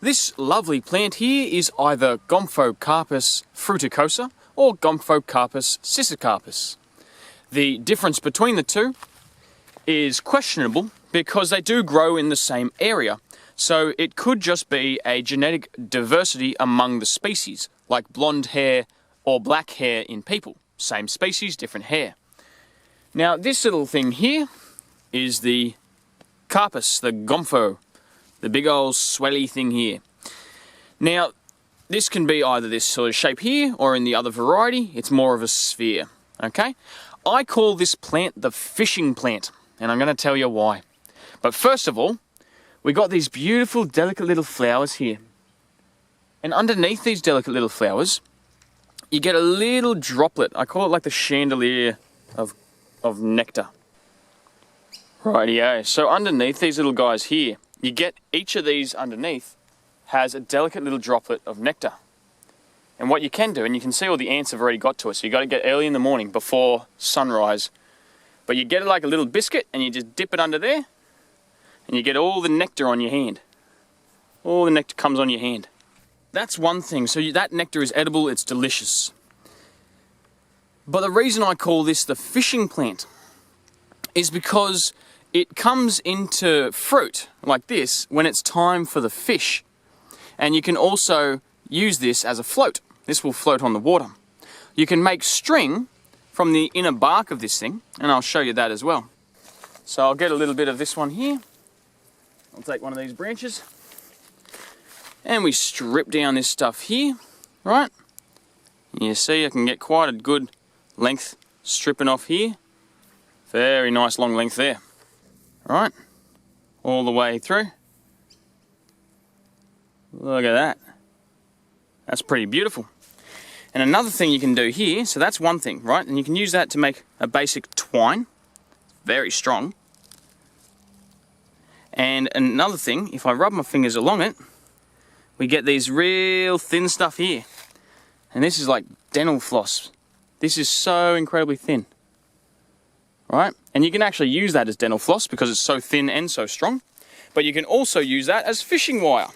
This lovely plant here is either Gomphocarpus fruticosa or Gomphocarpus sissicarpus. The difference between the two is questionable because they do grow in the same area. So it could just be a genetic diversity among the species, like blonde hair or black hair in people. Same species, different hair. Now this little thing here is the carpus, the gompho, the big old swelly thing here. Now this can be either this sort of shape here or in the other variety, it's more of a sphere, okay? I call this plant the fishing plant, and I'm going to tell you why. But first of all, we got these beautiful delicate little flowers here. And underneath these delicate little flowers, you get a little droplet. I call it like the chandelier of nectar. Rightio. So underneath these little guys here, you get each of these underneath has a delicate little droplet of nectar. And what you can do, and you can see all the ants have already got to it, so you got to get early in the morning before sunrise. But you get it like a little biscuit and you just dip it under there and you get all the nectar on your hand. All the nectar comes on your hand. That's one thing. So that nectar is edible, it's delicious. But the reason I call this the fishing plant is because it comes into fruit like this when it's time for the fish. And you can also use this as a float. This will float on the water. You can make string from the inner bark of this thing, and I'll show you that as well. So I'll get a little bit of this one here. I'll take one of these branches and we strip down this stuff here, right? You see I can get quite a good length stripping off here. Very nice long length there. Right, all the way through. Look at that. That's pretty beautiful. And another thing you can do here, so that's one thing, right? And you can use that to make a basic twine. Very strong. And another thing, if I rub my fingers along it, we get these real thin stuff here. And this is like dental floss. This is so incredibly thin. Right? And you can actually use that as dental floss because it's so thin and so strong. But you can also use that as fishing wire.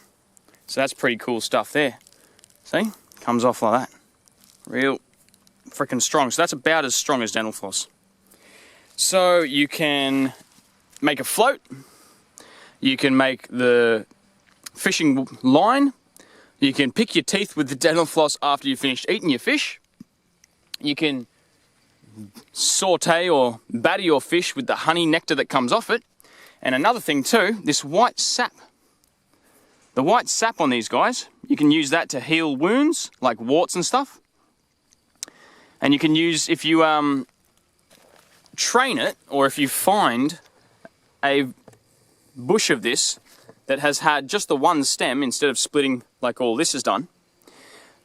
So that's pretty cool stuff there. See? Comes off like that. Real freaking strong. So that's about as strong as dental floss. So you can make a float. You can make the fishing line. You can pick your teeth with the dental floss after you've finished eating your fish. You can saute or batter your fish with the honey nectar that comes off it. And another thing too, this white sap. The white sap on these guys, you can use that to heal wounds like warts and stuff. And you can use, if you train it, or if you find a bush of this that has had just the one stem instead of splitting like all this has done,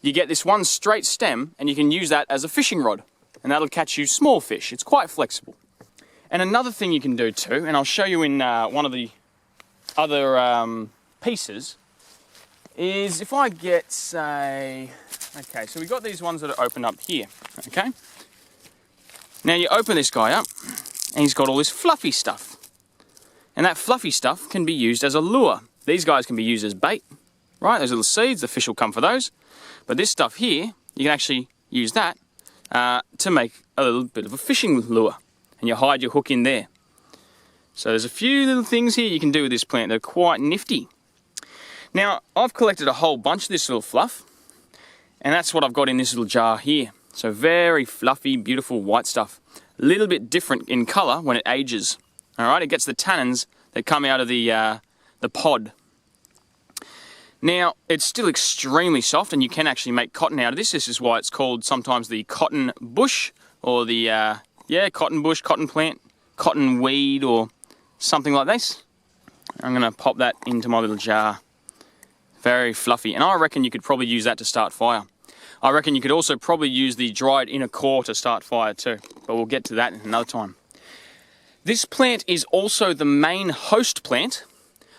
you get this one straight stem and you can use that as a fishing rod. And that'll catch you small fish. It's quite flexible. And another thing you can do too, and I'll show you in one of the other pieces, is if I get, say, okay, so we've got these ones that are opened up here, okay? Now you open this guy up, and he's got all this fluffy stuff. And that fluffy stuff can be used as a lure. These guys can be used as bait, right? Those little seeds, the fish will come for those. But this stuff here, you can actually use that to make a little bit of a fishing lure. And you hide your hook in there. So there's a few little things here you can do with this plant that are quite nifty. Now, I've collected a whole bunch of this little fluff, and that's what I've got in this little jar here. So very fluffy, beautiful white stuff. A little bit different in colour when it ages. All right, it gets the tannins that come out of the pod. Now, it's still extremely soft, and you can actually make cotton out of this. This is why it's called sometimes the cotton bush, or the, cotton bush, cotton plant, cotton weed, or something like this. I'm going to pop that into my little jar. Very fluffy, and I reckon you could probably use that to start fire. I reckon you could also probably use the dried inner core to start fire too, but we'll get to that another time. This plant is also the main host plant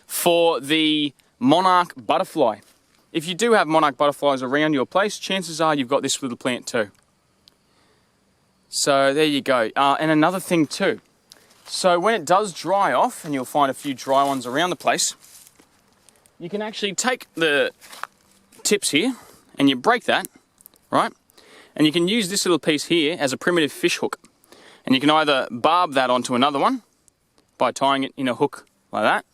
for the monarch butterfly. If you do have monarch butterflies around your place, chances are you've got this little plant too. So there you go. And another thing too. So when it does dry off, and you'll find a few dry ones around the place, you can actually take the tips here and you break that, right? And you can use this little piece here as a primitive fish hook. And you can either barb that onto another one by tying it in a hook like that.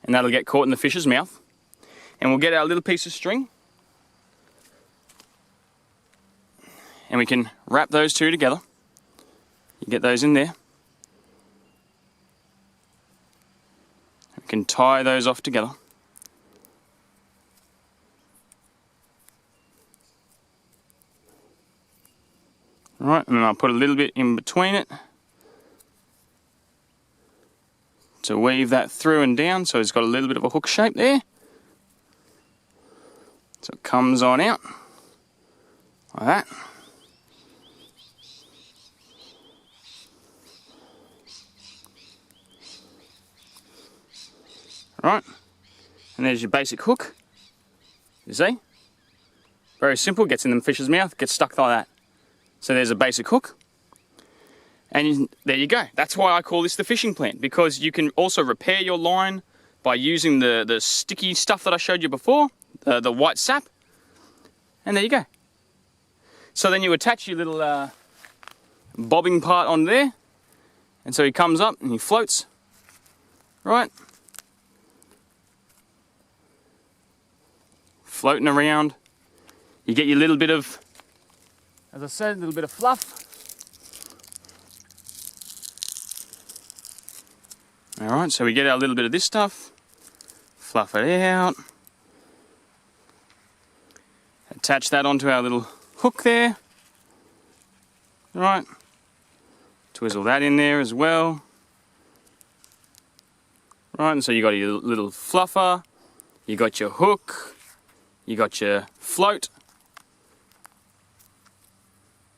And that'll get caught in the fish's mouth. And we'll get our little piece of string. And we can wrap those two together. You get those in there. We can tie those off together. Alright, and then I'll put a little bit in between it to weave that through and down, so it's got a little bit of a hook shape there. So it comes on out like that. Right, and there's your basic hook. You see? Very simple, gets in the fish's mouth, gets stuck like that. So there's a basic hook. And there you go. That's why I call this the fishing plant, because you can also repair your line by using the sticky stuff that I showed you before, the white sap. And there you go. So then you attach your little bobbing part on there. And so he comes up and he floats. Right? Floating around. You get your little bit of, as I said, a little bit of fluff. Alright, so we get our little bit of this stuff, fluff it out, attach that onto our little hook there. Right, twizzle that in there as well. Right, and so you got your little fluffer, you got your hook, you got your float.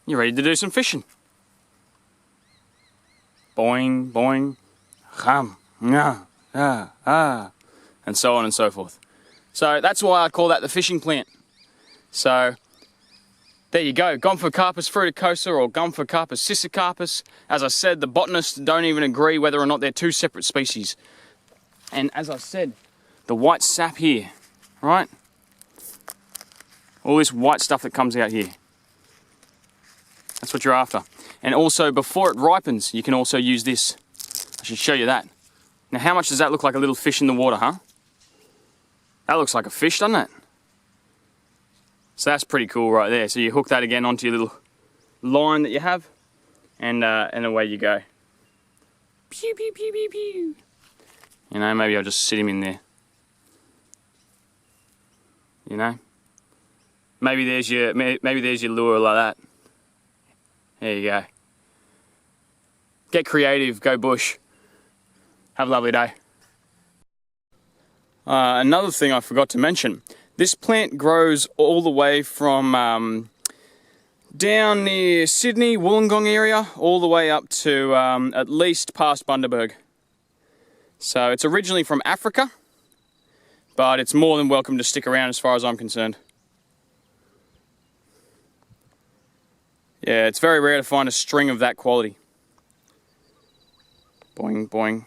You're ready to do some fishing. Boing, boing, ham, and so on and so forth. So that's why I call that the fishing plant. So there you go, Gomphocarpus fruticosa or Gomphocarpus sissicarpus. As I said, the botanists don't even agree whether or not they're two separate species. And as I said, the white sap here, right? All this white stuff that comes out here. That's what you're after. And also, before it ripens, you can also use this. I should show you that. Now, how much does that look like a little fish in the water, huh? That looks like a fish, doesn't it? So that's pretty cool right there. So you hook that again onto your little line that you have, and away you go. Pew, pew, pew, pew, pew. You know, maybe I'll just sit him in there. You know? Maybe there's your lure like that. There you go. Get creative, go bush. Have a lovely day. Another thing I forgot to mention. This plant grows all the way from down near Sydney, Wollongong area, all the way up to at least past Bundaberg. So it's originally from Africa, but it's more than welcome to stick around as far as I'm concerned. Yeah, it's very rare to find a string of that quality. Boing, boing.